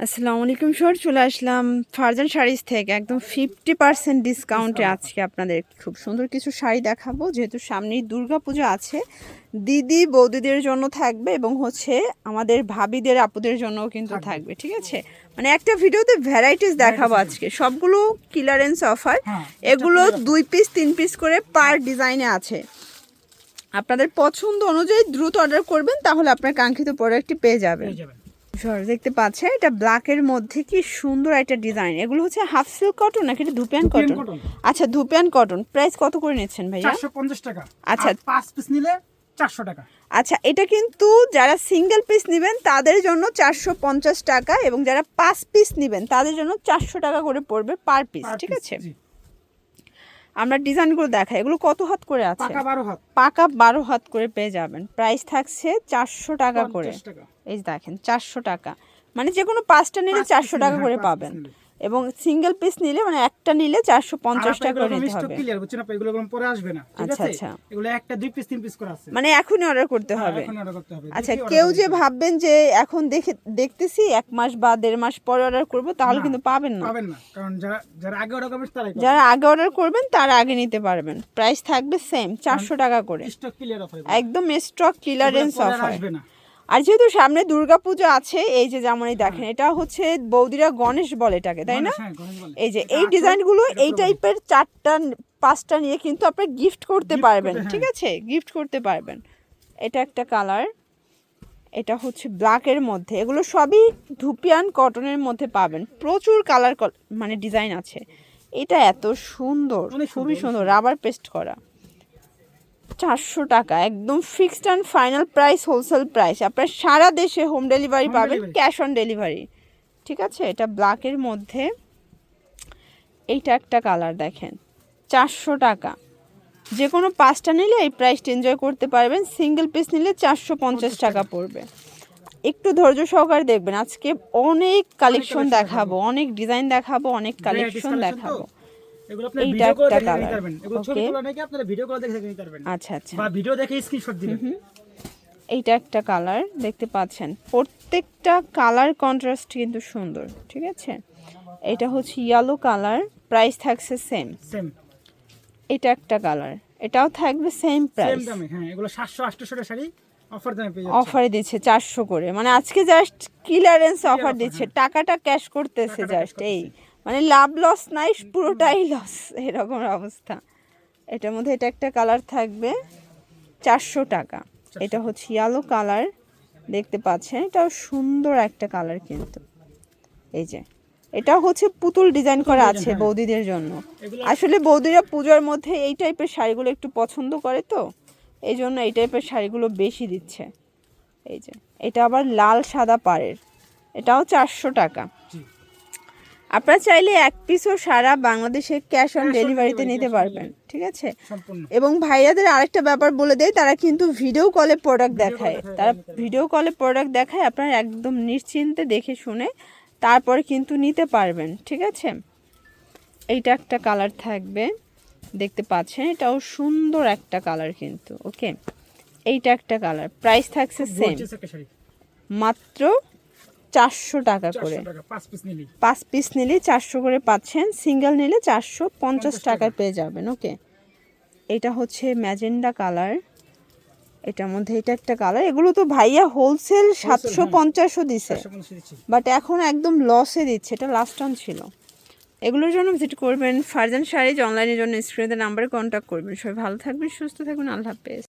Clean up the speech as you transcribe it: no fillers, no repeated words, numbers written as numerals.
আসসালামু আলাইকুম স্যার, চলে আসলাম ফারজান শাড়িজ থেকে একদম 50% ডিসকাউন্টে আজকে আপনাদের খুব সুন্দর কিছু শাড়ি দেখাবো। যেহেতু সামনেই দুর্গাপূজা আছে, দিদি বৌদিদের জন্য থাকবে এবং হচ্ছে আমাদের ভাবিদের আপুদের জন্যও কিন্তু থাকবে। ঠিক আছে, মানে একটা ভিডিওতে ভ্যারাইটিস দেখাবো আজকে, সবগুলো ক্লিয়ারেন্স অফার। এগুলো 2 পিস 3 পিস করে পার ডিজাইনে আছে। আপনাদের পছন্দ অনুযায়ী দ্রুত অর্ডার করবেন, তাহলে আপনার কাঙ্ক্ষিত প্রোডাক্টটি পেয়ে যাবেন। দেখতে পাচ্ছেন এটা ব্ল্যাকের মধ্যে কি সুন্দর একটা ডিজাইন। এগুলো হচ্ছে হাফ সিল্ক কটন নাকি এটা ধুপিয়ান কটন? আচ্ছা, ধুপিয়ান কটন। প্রাইস কত করে নিচ্ছেন ভাইয়া? 450 টাকা। আচ্ছা, 5 পিস নিলে 400 টাকা। আচ্ছা, এটা কিন্তু যারা সিঙ্গেল পিস নেবেন তাদের জন্য 450 টাকা এবং যারা 5 পিস নেবেন তাদের জন্য 400 টাকা করে পড়বে পার পিস। ঠিক আছে, আমরা ডিজাইনগুলো দেখাই। এগুলো কত হাত করে আছে? পাকা 12 হাত। পাকা 12 হাত করে পেয়ে যাবেন। প্রাইস থাকছে 400 টাকা করে। এই দেখেন 400 টাকা, মানে যে কোনো 5টা নিলে 400 টাকা করে পাবেন এবং সিঙ্গেল পিস নিলে মানে একটা নিলে 450 টাকা করে নিতে হবে। ক্লিয়ার বুঝছেন আপনি, এগুলো কোনো পরে আসবে না। ঠিক আছে, আচ্ছা, এগুলো একটা 2 পিস 3 পিস করে আছে, মানে এখনই অর্ডার করতে হবে। এখন অর্ডার করতে হবে। আচ্ছা, কেউ যে ভাববেন যে এখন দেখতেছি 1 মাস বা 1.5 মাস পরে অর্ডার করব, তাহলে কিন্তু পাবেন না। কারণ যারা আগে অর্ডার করবেন যারা আগে অর্ডার করবেন তারা আগে নিতে পারবেন। প্রাইস থাকবে সেম 400 টাকা করে। স্টক ক্লিয়ার অফার, একদম স্টক ক্লিয়ারেন্স অফার। আসবে না। আর যেহেতু সামনে দুর্গাপূজা আছে, এই যে যেমনই দেখেন, এটা হচ্ছে বৌদিরা গণেশ বলে এটাকে, তাই না? এই যে এই ডিজাইনগুলো এই টাইপের 4টা 5টা নিয়ে কিন্তু আপনি গিফট করতে পারবেন। ঠিক আছে, গিফট করতে পারবেন। এটা একটা কালার, এটা হচ্ছে ব্ল্যাকের মধ্যে। এগুলো সবই ধুপিয়ান কটনের মধ্যে পাবেন। প্রচুর কালার মানে ডিজাইন আছে। এটা এত সুন্দর, খুবই সুন্দর, রাবার পেস্ট করা। 400 টাকা একদম fixed and final price, wholesale price. আপনার সারা দেশে হোম ডেলিভারি পাবেন, ক্যাশ অন ডেলিভারি। ঠিক আছে, এটা ব্ল্যাকের মধ্যে। এইটা একটা কালার দেখেন, 400 টাকা। যে কোনো 5টা নিলে এই প্রাইসটা এনজয় করতে পারবেন। সিঙ্গেল পিস নিলে 450 টাকা পড়বে। একটু ধৈর্য সহকারে দেখবেন, আজকে অনেক কালেকশন দেখাবো, অনেক ডিজাইন দেখাবো, অনেক কালেকশন দেখাবো। এইটা একটা কালার। আচ্ছা আচ্ছা, বা ভিডিও দেখে স্ক্রিনশট দিবেন। এইটা একটা কালার দেখতে পাচ্ছেন। প্রত্যেকটা কালার কন্ট্রাস্ট কিন্তু সুন্দর। ঠিক আছে, এটা হচ্ছে ইয়েলো কালার। প্রাইস থাকছে সেম। এটা একটা কালার, এটাও থাকবে সেম প্রাইস। হ্যাঁ, এগুলো 700-800 টাকা শাড়ি অফার দামে পেয়ে যাচ্ছে। অফারে দিচ্ছে 400 করে, মানে আজকে জাস্ট ক্লিয়ারেন্স অফার দিচ্ছে। টাকাটা ক্যাশ করতেছে জাস্ট, এই মানে লাভ লস নাই, পুরোটাই লস, এরকম অবস্থা। এটার মধ্যে এটা একটা কালার থাকবে 400 টাকা। এটা হচ্ছে ইয়েলো কালার দেখতে পাচ্ছেন, এটাও সুন্দর একটা কালার কিন্তু। এই যে এটা হচ্ছে পুতুল ডিজাইন করা আছে বৌদিদের জন্য। আসলে বৌদিরা পূজার মধ্যে এই টাইপের শাড়িগুলো একটু পছন্দ করে, তো এই জন্য এই টাইপের শাড়িগুলো বেশি দিচ্ছে। এই যে এটা আবার লাল সাদা পাড়ের, এটাও 400 টাকা। আপনারা চাইলে 1 পিসও সারা বাংলাদেশে ক্যাশ অন ডেলিভারিতে নিতে পারবেন। ঠিক আছে, এবং ভাইয়াদের আরেকটা ব্যাপার বলে দেয়, তারা কিন্তু ভিডিও কলে প্রোডাক্ট দেখায়। তারা ভিডিও কলে প্রোডাক্ট দেখায়, আপনারা একদম নিশ্চিন্তে দেখে শুনে তারপরে কিন্তু নিতে পারবেন। ঠিক আছে, এইটা একটা কালার থাকবে দেখতে পাচ্ছেন, এটাও সুন্দর একটা কালার কিন্তু। ওকে, এইটা একটা কালার। প্রাইস থাকছে সেম, মাত্র 400 টাকা করে। 5 পিস নিলে 400 করে পাচ্ছেন, সিঙ্গেল নিলে 450 টাকায় পেয়ে যাবেন। ওকে, এটা হচ্ছে ম্যাজেন্ডা কালার। এটার মধ্যে এটা একটা কালার। এগুলো তো ভাইয়া হোলসেল 750ও দিছে, বাট এখন একদম লসে দিচ্ছে, এটা লাস্ট অন ছিল। এগুলোর জন্য ভিজিট করবেন ফারজান শাড়িজ অনলাইনের জন্য স্ক্রিনে নাম্বারে কন্ট্যাক্ট করবেন। সবাই ভালো থাকবেন, সুস্থ থাকবেন, আল্লাহ হাফেজ।